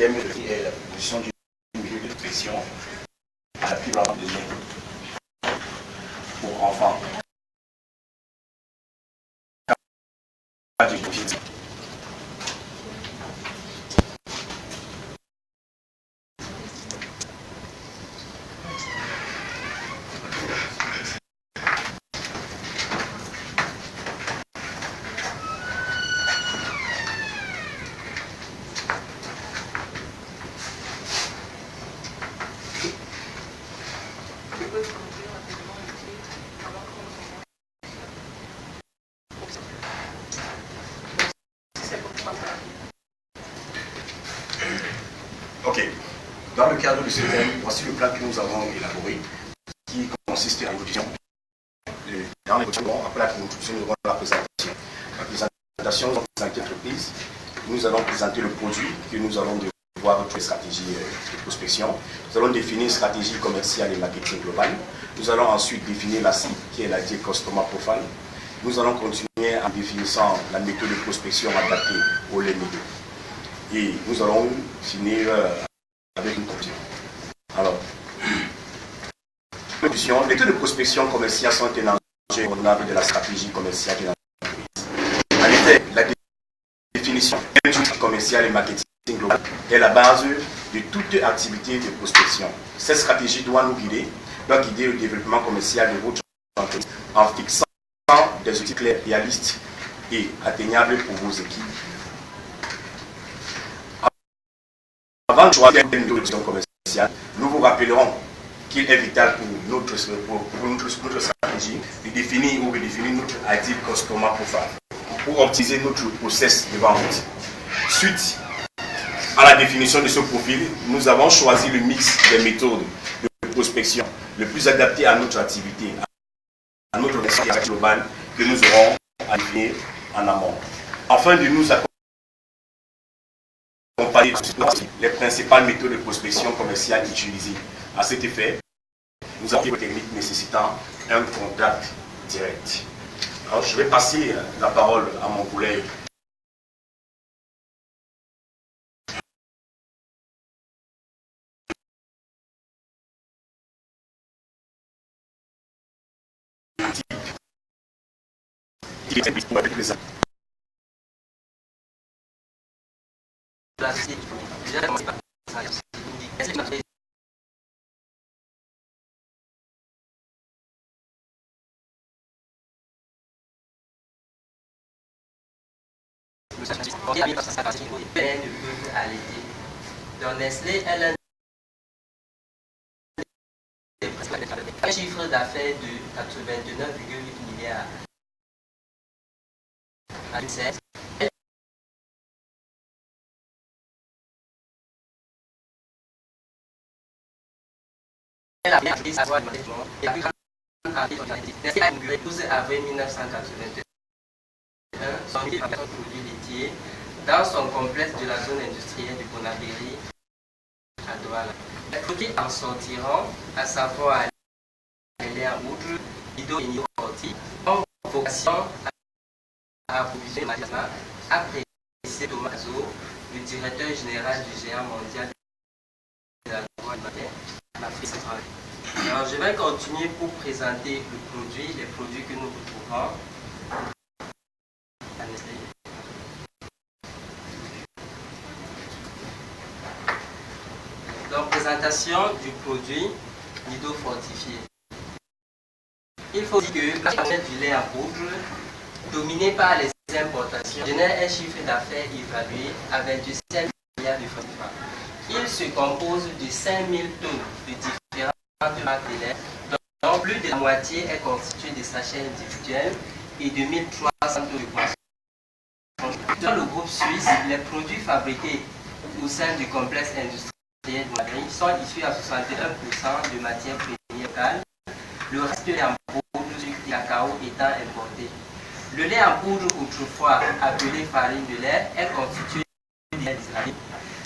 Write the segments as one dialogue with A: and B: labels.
A: thème est la proposition du milieu de pression à la plus grande de lait pour enfants. Ok. Dans le cadre de ce thème, voici le plan que nous avons élaboré, qui consiste en introduction. Dans l'introduction, après la introduction, nous avons la présentation. La présentation, nous allons présenter l'entreprise. Nous allons présenter le produit que nous allons devoir toutes les stratégies de prospection. Nous allons définir une stratégie commerciale et marketing globale. Nous allons ensuite définir la cible, qui est la Customer Profile. Nous allons continuer en définissant la méthode de prospection adaptée au lait médio. Et nous allons finir avec une conclusion. Alors, les méthodes de prospection commerciale sont un enjeu incontournable de la stratégie commerciale de l'entreprise. En effet, la définition commerciale et marketing global est la base de toute activité de prospection. Cette stratégie doit guider le développement commercial de votre entreprise en fixant des outils clairs, réalistes et atteignables pour vos équipes. Avant de choisir une méthode commerciale, nous vous rappellerons qu'il est vital pour notre stratégie de définir ou redéfinir notre ideal customer profile pour optimiser notre process de vente. Suite à la définition de ce profil, nous avons choisi le mix des méthodes de prospection le plus adapté à notre activité, à notre stratégie globale que nous aurons à définir en amont. Afin de nous accompagner les principales méthodes de prospection commerciale utilisées. À cet effet, nous avons des techniques nécessitant un contact direct. Alors, je vais passer la parole à mon collègue.
B: Dans Nestlé, elle a un chiffre d'affaires de 89,8 milliards. À 2016, elle a pris sa voie de management et la plus grande partie Nestlé a inauguré le 12 avril 1981 son unité de fabrication de produits laitiers dans son complexe de la zone industrielle de Bonabéry à Douala. Les produits en sortiront, à savoir les laits en poudre, Nido et Nido Forti, ont vocation à approvisionner le magasin, a précisé Thomas Zo, le directeur général du géant mondial de la loi alimentaire en Afrique centrale. Alors, je vais continuer pour présenter le produit, les produits que nous retrouvons. Donc, présentation du produit Nido fortifié. Il faut dire que la chaîne du lait en poudre, dominée par les importations, génère un chiffre d'affaires évalué avec du 7 milliards de francs CFA. Il se compose de 5000 tonnes de différentes marques de lait, dont plus de la moitié est constituée de sachets individuels et de 1300 tonnes de boissons. Dans le groupe suisse, les produits fabriqués au sein du complexe industriel de Madrid sont issus à 61% de matières premières locales, le reste est en poudre, sucre et cacao étant importé. Le lait en poudre, autrefois appelé farine de lait, est constitué de lait d'Israël.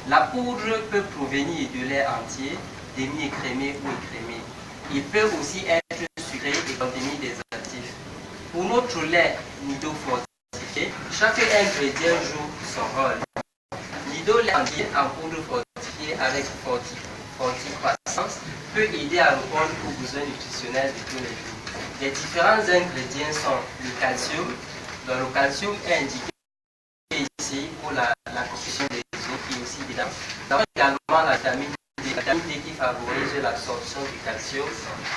B: La poudre peut provenir de lait entier, demi-écrémé ou écrémé. Il peut aussi être sucré et contenir des additifs. Pour notre lait Nido fortifié, chaque ingrédient joue son rôle. Nido lait entier en poudre fortifiée avec forte croissance peut aider à répondre aux besoins nutritionnels de tous les jours. Les différents ingrédients sont le calcium, dont le calcium est indiqué ici pour la construction des os et aussi des dents. Nous avons également la vitamine D qui favorise l'absorption du calcium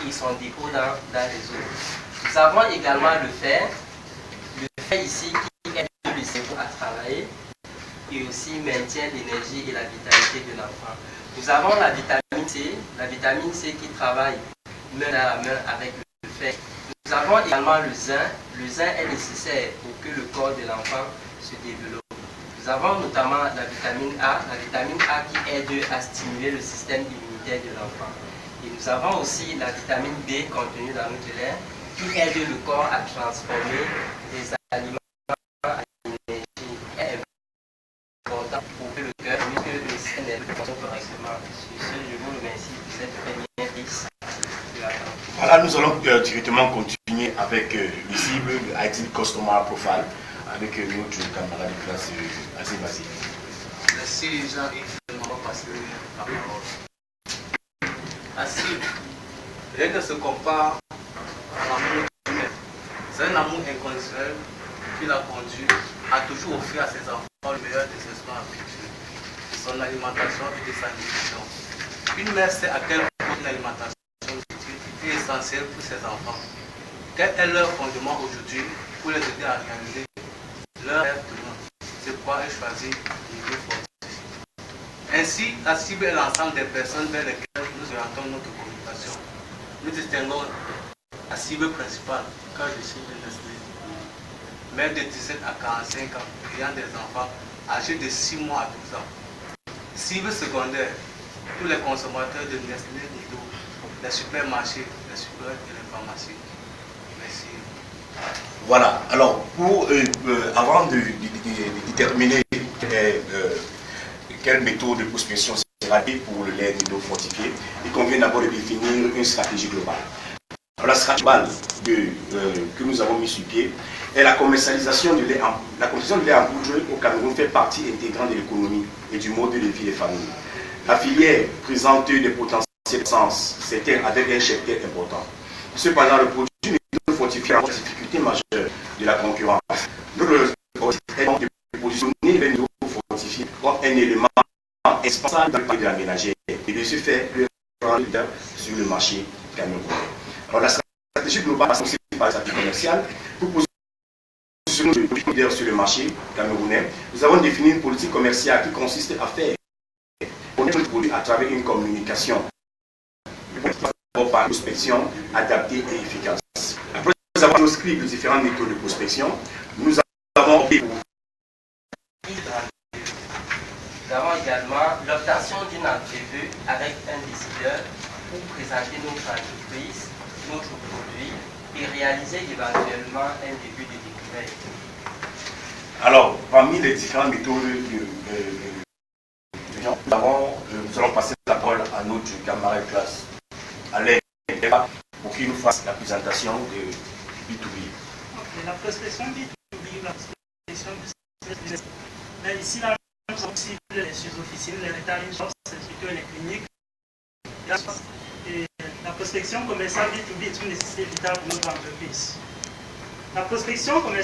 B: et son dépôt dans les os. Nous avons également le fer ici qui aide le cerveau à travailler et aussi maintient l'énergie et la vitalité de l'enfant. Nous avons la vitamine C qui travaille main dans la main avec le fer. Nous avons également le zinc. Le zinc est nécessaire pour que le corps de l'enfant se développe. Nous avons notamment la vitamine A qui aide à stimuler le système immunitaire de l'enfant. Et nous avons aussi la vitamine B contenue dans notre lait qui aide le corps à transformer les aliments en énergie. Est important pour que le cœur, que le système nerveux fonctionne correctement. Sur ce, je vous remercie pour cette première liste de la table.
A: Voilà, nous allons directement continuer avec le cible, le IT Customer Profile, avec notre camarade de classe, Azim Azim.
C: Merci Jean-Yves, on va passer la parole. Azim, rien ne se compare à l'amour humain. C'est un amour inconditionnel qui l'a conduit à toujours offrir à ses enfants le meilleur des espoirs affectueux, de son alimentation et de sa nutrition. Une mère sait à quel point une alimentation est essentielle pour ses enfants. Quel est leur fondement aujourd'hui pour les aider à réaliser leur rêve demain? C'est pourquoi elle choisit l'idée fortifiée. Ainsi, la cible est l'ensemble des personnes vers lesquelles nous orientons notre communication. Nous distinguons la cible principale, car je suis une mère de 17 à 45 ans, ayant des enfants âgés de 6 mois à 12 ans. Cible secondaire, tous les consommateurs de Nestlé, Nido, les supermarchés, les super et les pharmacies. Merci.
A: Voilà, alors avant de déterminer quelle méthode de prospection sera pour le lait Nido fortifié, il convient d'abord de définir une stratégie globale. Alors, la stratégie globale que nous avons mis sur pied est la commercialisation du lait en poudre au Cameroun fait partie intégrante de l'économie et du mode de vie des familles. La filière présente des potentiels sens, certains avec un cheptel important. Cependant, le produit Nido fortifié a une difficulté majeure de la concurrence. Notre objectif est donc de positionner le Nido fortifié comme un élément indispensable dans le de la ménagère et de se faire le prendre sur le marché camerounais. Alors, la stratégie globale passe aussi par la stratégie commerciale pour positionner le produit leader sur le marché camerounais. Nous avons défini une politique commerciale qui consiste à faire connaître le produit à travers une communication par une prospection adaptée et efficace. Après avoir proscrit les différentes méthodes de prospection, nous avons
B: également l'obtention d'une entrevue avec un décideur pour présenter notre entreprise, notre produit et réaliser éventuellement un début de découverte.
A: Alors, parmi les différentes méthodes nous allons passer la parole à notre camarade de classe, Alain, pour qu'il nous fasse la présentation de B2B.
D: Okay, la prospection B2B, la prospection business. Mais ici, là, nous avons ciblé les sous-officines, les retail shops, c'est plutôt les cliniques. Et la prospection commerciale B2B est une nécessité vitale pour notre entreprise. La prospection commerciale